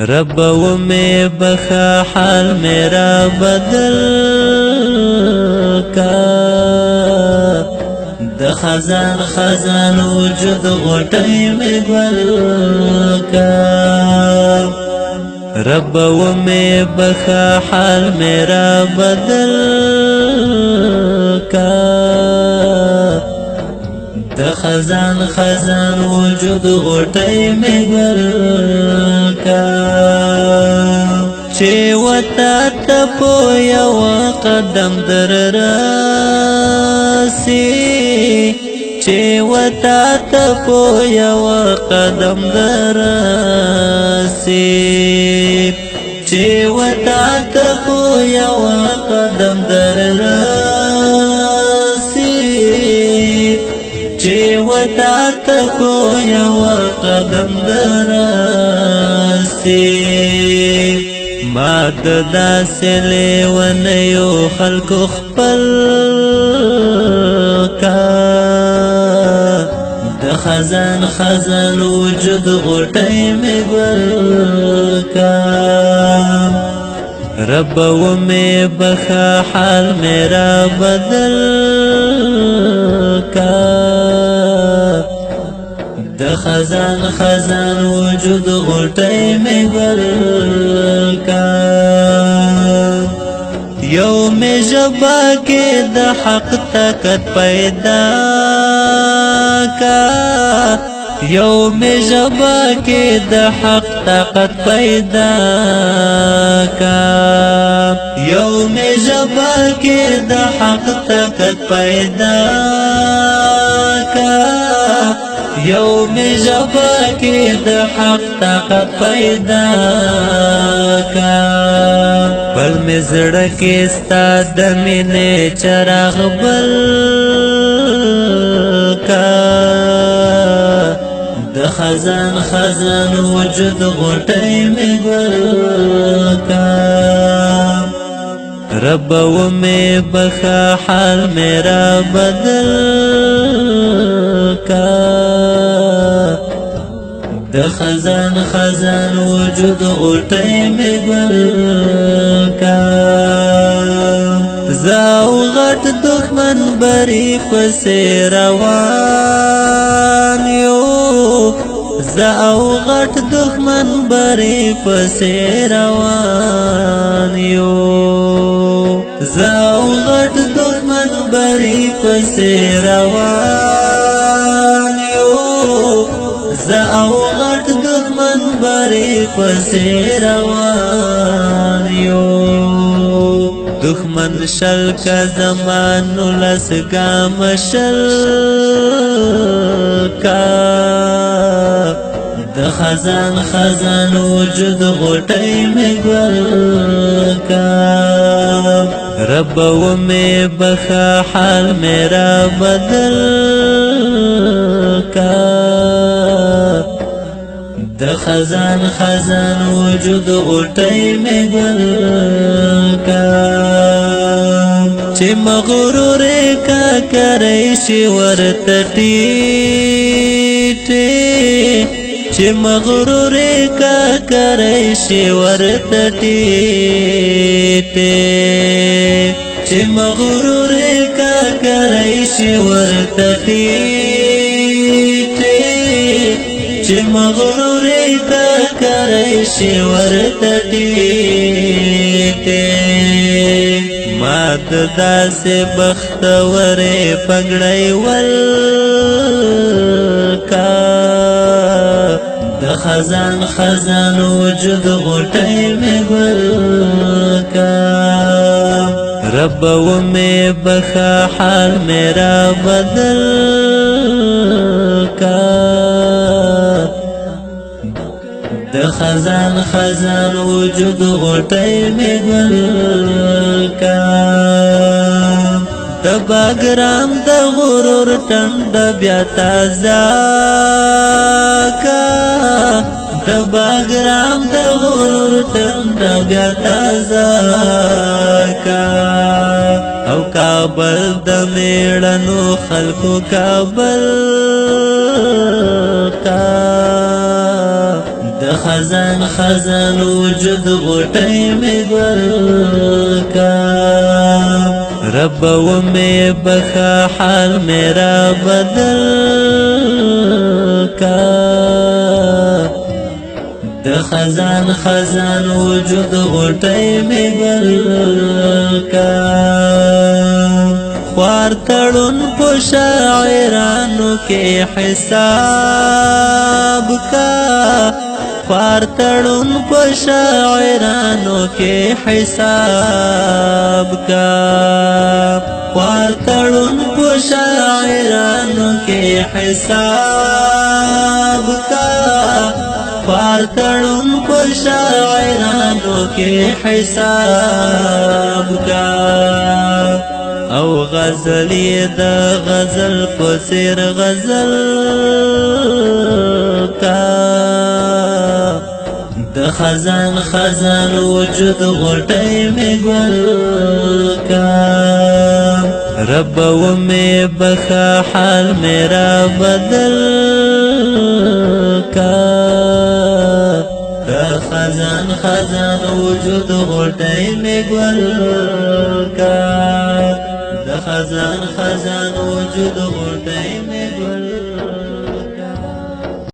رب و میں بخا حال میرا بدل کا د خزان خزان وجود غټي میں گل کا رب و میں بخا حال میرا بدل کا د خزان خزان وجود غټي میں گل کا چې وتا ته په یو قدم در راسي چې وتا ته په یو قدم در راسي چې وتا ته په یو قدم در راسي چې وتا ته په یو قدم در راسي ما د داسې لیونیو خلکو خپل کا د خزان خزان وجود غټي مې ګل کا رب و میں بخا حال میرا بدل کا د خزان خزان وجود غټي میں گل کا یوم جبا کے د حق طاقت پیدا کا یوم جبا کے د حق طاقت پیدا کا یوم جبا کے د حق طاقت پیدا کا یوم جبا کے د حق طاقت پیدا کا پل میں زړه کې ستا د مینې چراغ بل کا د خزان خزان وجود غټي مې ګل کا رب و میں بخا حال میرا بدل کا د خزان خزان وجود غټي مې ګل کا زاو غټ دښمن بری پسې روان یو زاو غټ دښمن بری پسې روان یو زاو غټ دښمن بری پسې روان یو زاو غټ دښمن بری پسې روان یو دښمن شل کا زمانو لس گام شل کا د خزان خزان وجود غټي مې ګل کا رب و میں بخا حال میرا بدل کا د خزان خزان وجود غټي مې ګل کا چې مغرور کا کرے شي ورته ټیټه چې مغرور کا کرے شي ورته ټیټه چې مغرور کا کرے شي ورته ټیټه چې مغرور کا کرے شي ورته ټیټه ما د داسې بختورې پګړۍ ول کا د خزان خزان وجود غټي مې ګل کا رب و میں بخا حال میرا بدل کا د خزان خزان وجود غټي مې ګل کا د باګرام د غرور ټنډ بیا تازه کا د باګرام د غرور ټنډ بیا تازه کا او کابل د میړنو خلکو کابل کا خزان خزان وجود غټي مې ګل کا رب و مې بخا حال میرا بدل کا د خزان خزان وجود غټي مې ګل کا خوار تړون په شاعرانو کې حساب کا خوار تړون په شاعرانو کې حساب کا خوار تړون په شاعرانو کې حساب کا خوار تړون په شاعرانو کې حساب کا او غزلی دا غزل پسیر غزل کا د خزان خزان وجود غټي مې ګل کا رب و مې بخا حال میرا بدل کا د خزان خزان وجود غټي مې ګل کا د خزان خزان وجود غټي